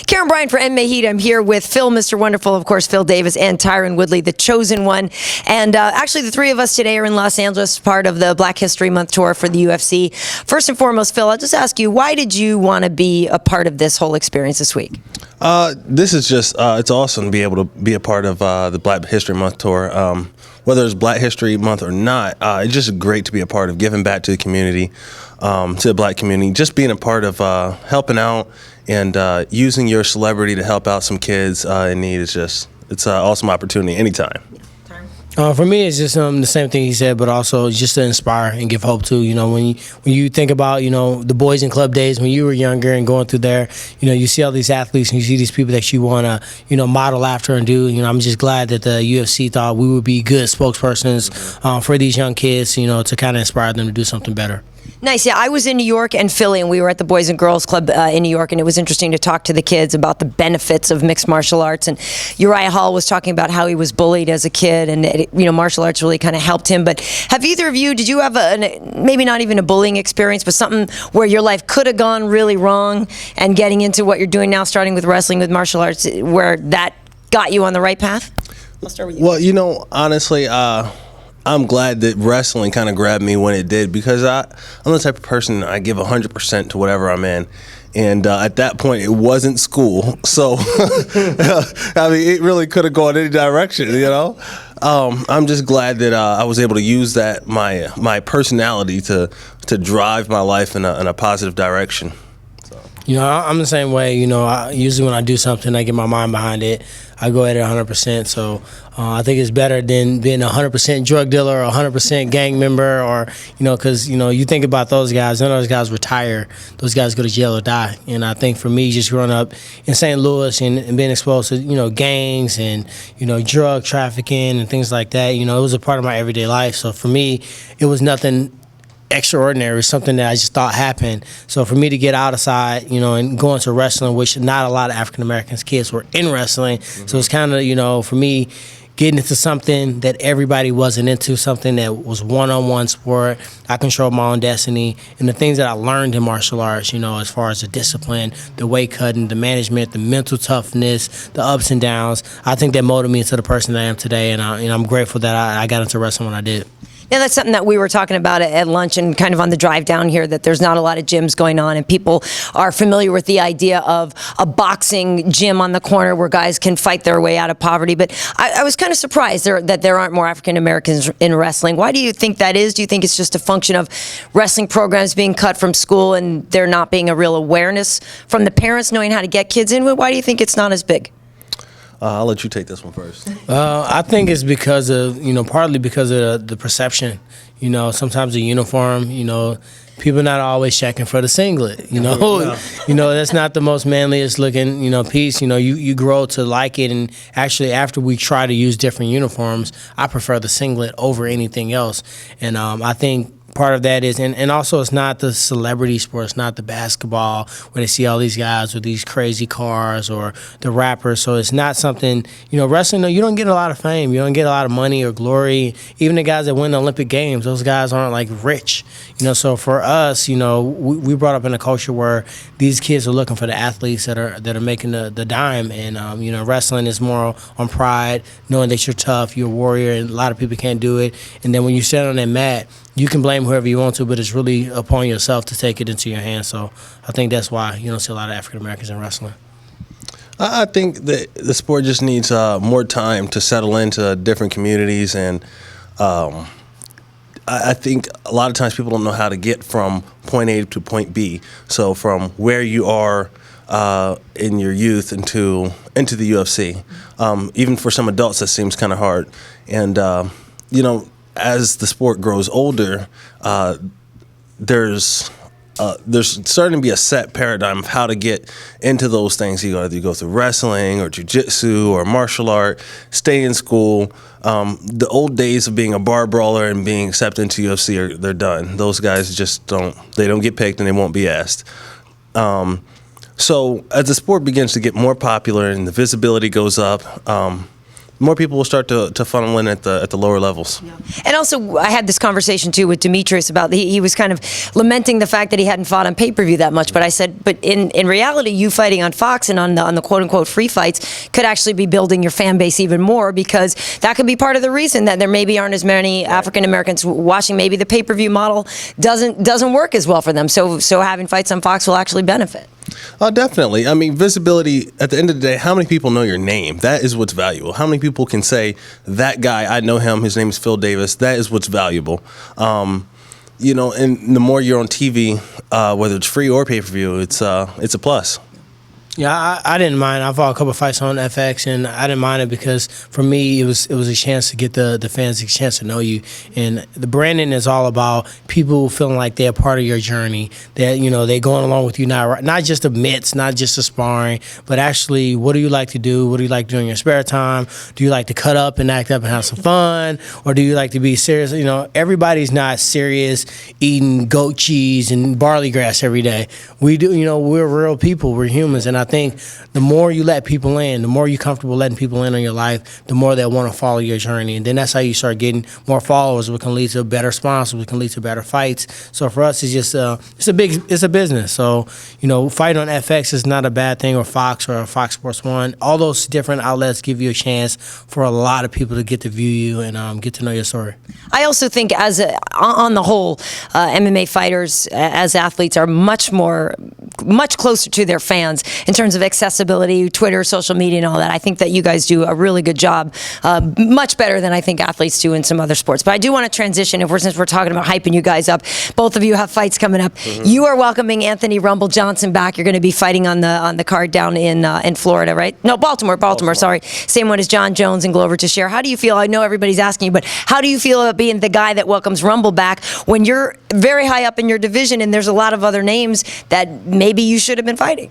Karyn Bryant for MMA H.E.A.T. I'm here with Phil, Mr. Wonderful, of course, Phil Davis, and Tyron Woodley, the chosen one. And actually, the three of us today are in Los Angeles, part of the Black History Month tour for the UFC. First and foremost, Phil, I'll just ask you, why did you want to be a part of this whole experience this week? This is just, it's awesome to be able to be a part of the Black History Month tour. Whether it's Black History Month or not, it's just great to be a part of giving back to the community, to the Black community, just being a part of helping out and using your celebrity to help out some kids in need is just, it's an awesome opportunity anytime. For me, it's just the same thing he said, but also just to inspire and give hope too. You know, when you think about, the boys and club days when you were younger and going through there, you see all these athletes and you see these people that you want to, model after and do. I'm just glad that the UFC thought we would be good spokespersons for these young kids, to kind of inspire them to do something better. Nice. Yeah, I was in New York and Philly, and we were at the Boys and Girls Club in New York, and it was interesting to talk to the kids about the benefits of mixed martial arts. And Uriah Hall was talking about how he was bullied as a kid, and martial arts really kind of helped him. But have either of you, did you have maybe not even a bullying experience, but something where your life could have gone really wrong, and getting into what you're doing now, starting with wrestling, with martial arts, where that got you on the right path? I'll start with you. Well, honestly, I'm glad that wrestling kind of grabbed me when it did, because I'm the type of person, I give 100% to whatever I'm in. And at that point, it wasn't school. So, I mean, it really could have gone any direction, I'm just glad that I was able to use that, my personality to drive my life in a positive direction. I'm the same way. Usually when I do something, I get my mind behind it. I go at it 100%. So I think it's better than being a 100% drug dealer or 100% gang member, or because you think about those guys. None of those guys retire. Those guys go to jail or die. And I think for me, just growing up in St. Louis and being exposed to gangs and drug trafficking and things like that, it was a part of my everyday life. So for me, it was nothing extraordinary, something that I just thought happened. So for me to get outside, and go into wrestling, which not a lot of African Americans kids were in wrestling. Mm-hmm. So it's kind of, for me, getting into something that everybody wasn't into, something that was one-on-one sport. I controlled my own destiny, and the things that I learned in martial arts, as far as the discipline, the weight cutting, the management, the mental toughness, the ups and downs, I think that molded me into the person that I am today, and I'm grateful that I got into wrestling when I did. Yeah, that's something that we were talking about at lunch and kind of on the drive down here, that there's not a lot of gyms going on, and people are familiar with the idea of a boxing gym on the corner where guys can fight their way out of poverty. But I was kind of surprised that there aren't more African Americans in wrestling. Why do you think that is? Do you think it's just a function of wrestling programs being cut from school and there not being a real awareness from the parents knowing how to get kids in? Why do you think it's not as big? I'll let you take this one first. I think it's because of, partly because of the perception. Sometimes the uniform, people not always checking for the singlet, that's not the most manliest looking, piece. You grow to like it. And actually, after we try to use different uniforms, I prefer the singlet over anything else. And I think part of that is, and also it's not the celebrity sport, it's not the basketball where they see all these guys with these crazy cars, or the rappers. So it's not something, wrestling, you don't get a lot of fame, you don't get a lot of money or glory. Even the guys that win the Olympic Games, those guys aren't like rich, so for us, we brought up in a culture where these kids are looking for the athletes that are making the dime. And wrestling is more on pride, knowing that you're tough, you're a warrior, and a lot of people can't do it. And then when you stand on that mat, you can blame whoever you want to, but it's really upon yourself to take it into your hands. So I think that's why you don't see a lot of African Americans in wrestling. I think that the sport just needs more time to settle into different communities, and I think a lot of times people don't know how to get from point A to point B. So from where you are in your youth into the UFC, even for some adults, that seems kind of hard. And as the sport grows older, there's starting to be a set paradigm of how to get into those things. You either go through wrestling or jiu-jitsu or martial art, stay in school. The old days of being a bar brawler and being accepted into UFC, they're done. Those guys just don't get picked, and they won't be asked. So as the sport begins to get more popular and the visibility goes up, more people will start to funnel in at the lower levels. And also, I had this conversation too with Demetrius about he was kind of lamenting the fact that he hadn't fought on pay-per-view that much. But I said, but in reality, you fighting on Fox and on the quote-unquote free fights could actually be building your fan base even more, because that could be part of the reason that there maybe aren't as many African Americans watching. Maybe the pay-per-view model doesn't work as well for them. So having fights on Fox will actually benefit. Definitely. I mean, visibility, at the end of the day, how many people know your name? That is what's valuable. How many people can say, that guy, I know him, his name is Phil Davis? That is what's valuable. And the more you're on TV, whether it's free or pay-per-view, it's a plus. Yeah, I didn't mind. I fought a couple of fights on FX, and I didn't mind it because for me, it was a chance to get the fans a chance to know you. And the branding is all about people feeling like they're part of your journey. That they're going along with you now, not just the mitts, not just the sparring, but actually, what do you like to do? What do you like to do in your spare time? Do you like to cut up and act up and have some fun, or do you like to be serious? Everybody's not serious eating goat cheese and barley grass every day. We do. We're real people. We're humans, and I think the more you let people in, the more you're comfortable letting people in on your life, the more they'll want to follow your journey. And then that's how you start getting more followers, which can lead to better sponsors, which can lead to better fights. So for us, it's just it's a business. So, fighting on FX is not a bad thing, or Fox or Fox Sports 1. All those different outlets give you a chance for a lot of people to get to view you and get to know your story. I also think on the whole, MMA fighters as athletes are much closer to their fans in terms of accessibility, Twitter, social media, and all that. I think that you guys do a really good job, much better than I think athletes do in some other sports. But I do want to transition, since we're talking about hyping you guys up. Both of you have fights coming up. Mm-hmm. You are welcoming Anthony Rumble Johnson back. You're going to be fighting on the card down in Florida, right? No, Baltimore. Sorry, same one as John Jones and Glover Teixeira. How do you feel? I know everybody's asking you, but how do you feel about being the guy that welcomes Rumble back when you're very high up in your division and there's a lot of other names that maybe you should have been fighting?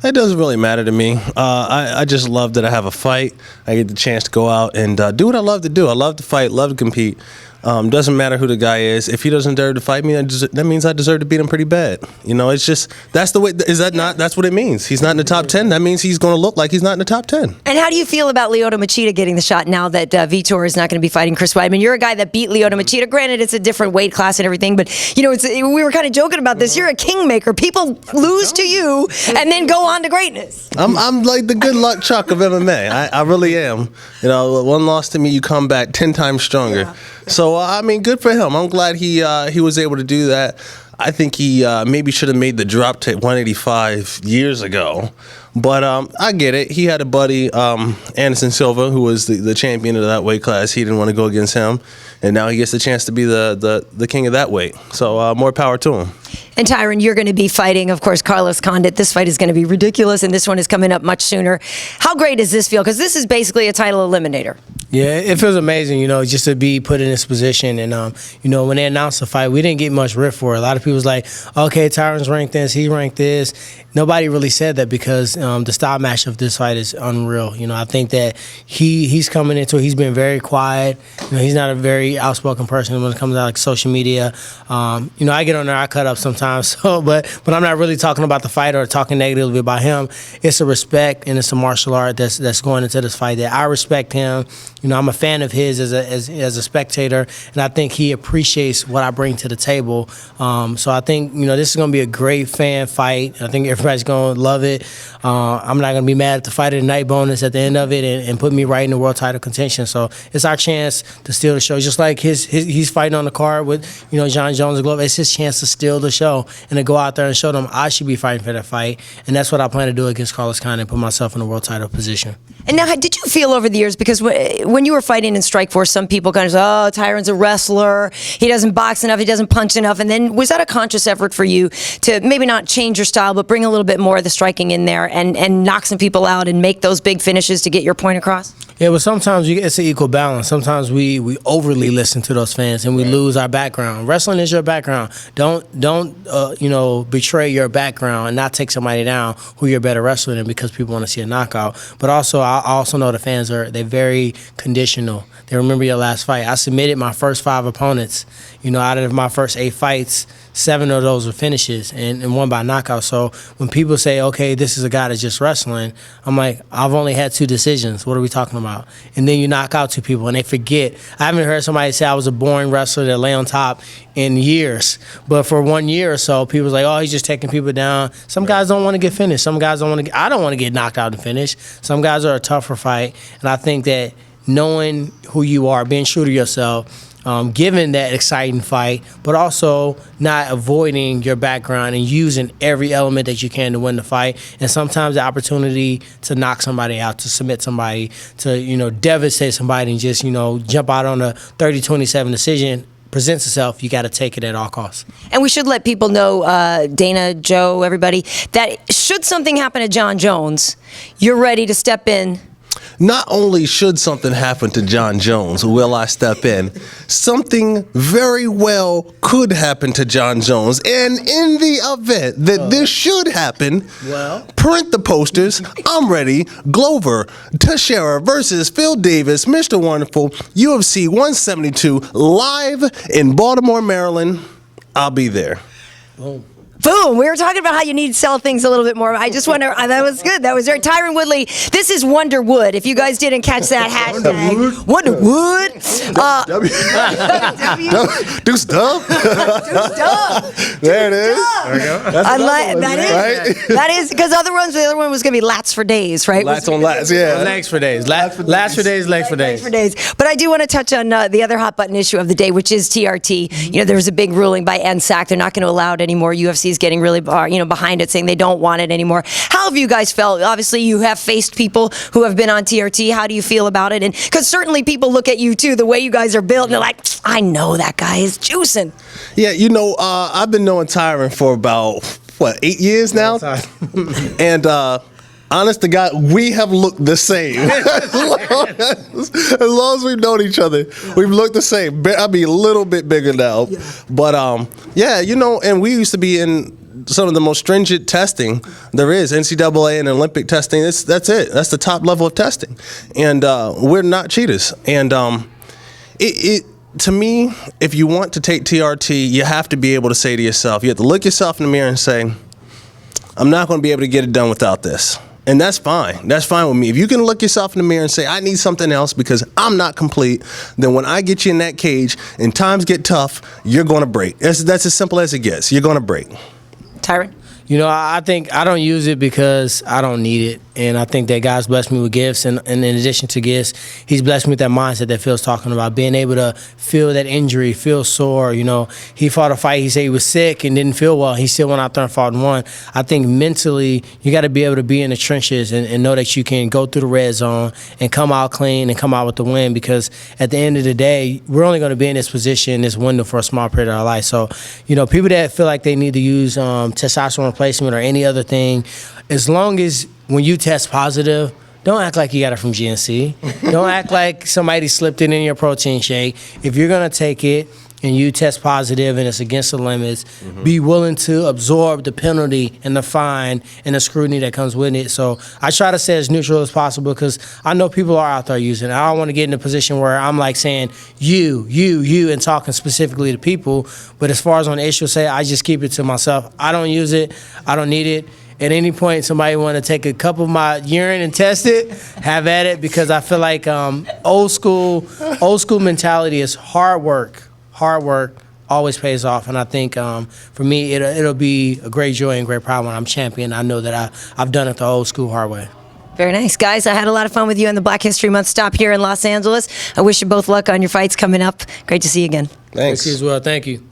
It doesn't really matter to me. I just love that I have a fight. I get the chance to go out and do what I love to do. I love to fight, love to compete. Doesn't matter who the guy is. If he doesn't dare to fight me, that means I deserve to beat him pretty bad. It's just, that's the way. Is that not? That's what it means. He's not in the top 10. That means he's going to look like he's not in the top 10. And how do you feel about Lyoto Machida getting the shot now that Vitor is not going to be fighting Chris Weidman? You're a guy that beat Lyoto Machida. Granted, it's a different weight class and everything, but we were kind of joking about this. You're a kingmaker. People lose to you and then go on to greatness. I'm like the good luck Chuck of MMA. I really am. One loss to me, you come back 10 times stronger. Yeah. So, good for him. I'm glad he was able to do that. I think he maybe should have made the drop to 185 years ago. But I get it. He had a buddy, Anderson Silva, who was the champion of that weight class. He didn't want to go against him. And now he gets the chance to be the king of that weight. So more power to him. And Tyron, you're going to be fighting, of course, Carlos Condit. This fight is going to be ridiculous, and this one is coming up much sooner. How great does this feel? Because this is basically a title eliminator. Yeah, it feels amazing, just to be put in this position. And, when they announced the fight, we didn't get much riff for it. A lot of people was like, okay, Tyron's ranked this, he ranked this. Nobody really said that because the style match of this fight is unreal. I think that he's coming into it. He's been very quiet. He's not a very outspoken person when it comes to like social media. I get on there, I cut up sometimes. But I'm not really talking about the fight or talking negatively about him. It's a respect and it's a martial art that's going into this fight that I respect him. I'm a fan of his as a spectator, and I think he appreciates what I bring to the table. So I think this is going to be a great fan fight. I think everybody's going to love it. I'm not going to be mad at the fight of the night bonus at the end of it and put me right in the world title contention. So it's our chance to steal the show, just like he's fighting on the card with John Jones and Glover. It's his chance to steal the show and to go out there and show them I should be fighting for that fight, and that's what I plan to do against Carlos Condit and put myself in a world title position. And now, did you feel over the years, because when you were fighting in Strikeforce, some people kind of say, oh, Tyron's a wrestler, he doesn't box enough, he doesn't punch enough, and then was that a conscious effort for you to maybe not change your style, but bring a little bit more of the striking in there and knock some people out and make those big finishes to get your point across? Yeah, but sometimes it's an equal balance. Sometimes we overly listen to those fans and we lose our background. Wrestling is your background. Don't betray your background and not take somebody down who you're a better wrestler than because people want to see a knockout. But also, I also know the fans they're very conditional. They remember your last fight. I submitted my first 5 opponents. Out of my first 8 fights, 7 of those were finishes and won by knockout. So when people say, okay, this is a guy that's just wrestling, I'm like, I've only had 2 decisions. What are we talking about? And then you knock out 2 people and they forget. I haven't heard somebody say I was a boring wrestler that lay on top in years. But for 1 year or so, people's like, oh, he's just taking people down. Some guys don't want to get finished. Some guys don't want to I don't want to get knocked out and finish. Some guys are a tougher fight. And I think that knowing who you are, being true to yourself, given that exciting fight, but also not avoiding your background and using every element that you can to win the fight. And sometimes the opportunity to knock somebody out, to submit somebody, to devastate somebody and just jump out on a 30-27 decision presents itself, you got to take it at all costs. And we should let people know, Dana, Joe, everybody, that should something happen to John Jones, you're ready to step in. Not only should something happen to John Jones, will I step in, something very well could happen to John Jones. And in the event that this should happen, print the posters. I'm ready. Glover Teixeira versus Phil Davis, Mr. Wonderful, UFC 172, live in Baltimore, Maryland. I'll be there. Boom. We were talking about how you need to sell things a little bit more. I just wonder, that was good. That was there. Tyron Woodley, this is Wonder Wood. If you guys didn't catch that hashtag. Wonder Wood. Do stuff. There it is. There we go. That is, because the other one was going to be Lats for Days, right? Lats on Lats, yeah. Legs for days. Lats for days, legs for days. But I do want to touch on the other hot button issue of the day, which is TRT. There was a big ruling by NSAC. They're not going to allow it anymore. UFC is getting really behind it, saying they don't want it anymore. How have you guys felt? Obviously, you have faced people who have been on TRT. How do you feel about it? And because certainly people look at you too, the way you guys are built, and they're like, I know that guy is juicing. Yeah, I've been knowing Tyron for about 8 years now, and honest to God, we have looked the same. As long as we've known each other, we've looked the same. I mean, a little bit bigger now. Yeah. But, and we used to be in some of the most stringent testing there is, NCAA and Olympic testing. That's it. That's the top level of testing. And we're not cheaters. And to me, if you want to take TRT, you have to be able to say to yourself, you have to look yourself in the mirror and say, I'm not going to be able to get it done without this. And that's fine. That's fine with me. If you can look yourself in the mirror and say, I need something else because I'm not complete, then when I get you in that cage and times get tough, you're going to break. That's as simple as it gets. You're going to break. Tyron? I think I don't use it because I don't need it. And I think that God's blessed me with gifts. And in addition to gifts, he's blessed me with that mindset that Phil's talking about, being able to feel that injury, feel sore. He fought a fight. He said he was sick and didn't feel well. He still went out there and fought and won. I think mentally, you got to be able to be in the trenches and know that you can go through the red zone and come out clean and come out with the win, because at the end of the day, we're only going to be in this position, this window, for a small period of our life. So, people that feel like they need to use testosterone replacement or any other thing, as long as when you test positive, don't act like you got it from GNC. Don't act like somebody slipped it in your protein shake. If you're going to take it and you test positive and it's against the limits, be willing to absorb the penalty and the fine and the scrutiny that comes with it. So I try to stay as neutral as possible because I know people are out there using it. I don't want to get in a position where I'm like saying you, and talking specifically to people. But as far as on the issue, I just keep it to myself. I don't use it. I don't need it. At any point, somebody want to take a cup of my urine and test it, have at it, because I feel like old school mentality is hard work. Hard work always pays off, and I think for me, it'll be a great joy and great pride when I'm champion. I know that I've done it the old school hard way. Very nice, guys. I had a lot of fun with you on the Black History Month stop here in Los Angeles. I wish you both luck on your fights coming up. Great to see you again. Thanks. Thank you as well. Thank you.